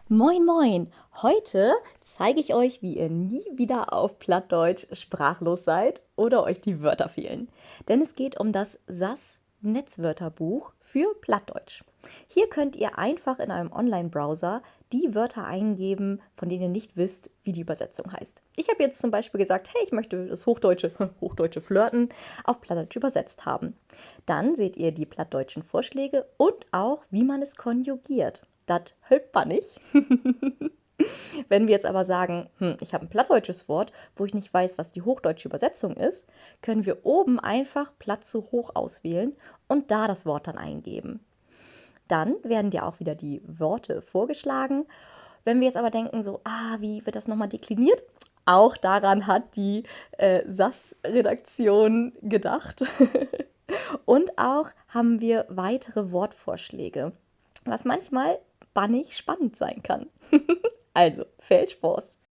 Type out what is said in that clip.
Moin, moin! Heute zeige ich euch, wie ihr nie wieder auf Plattdeutsch sprachlos seid oder euch die Wörter fehlen. Denn es geht um das SAS-Netzwörterbuch für Plattdeutsch. Hier könnt ihr einfach in einem Online-Browser die Wörter eingeben, von denen ihr nicht wisst, wie die Übersetzung heißt. Ich habe jetzt zum Beispiel gesagt, hey, ich möchte das hochdeutsche Flirten auf Plattdeutsch übersetzt haben. Dann seht ihr die plattdeutschen Vorschläge und auch, wie man es konjugiert. Das hört man nicht. Wenn wir jetzt aber sagen, ich habe ein plattdeutsches Wort, wo ich nicht weiß, was die hochdeutsche Übersetzung ist, können wir oben einfach Platt zu hoch auswählen und da das Wort dann eingeben. Dann werden dir auch wieder die Worte vorgeschlagen. Wenn wir jetzt aber denken, so, wie wird das nochmal dekliniert? Auch daran hat die SAS-Redaktion gedacht. Und auch haben wir weitere Wortvorschläge, was manchmal bannig spannend sein kann. Also, viel Spaß!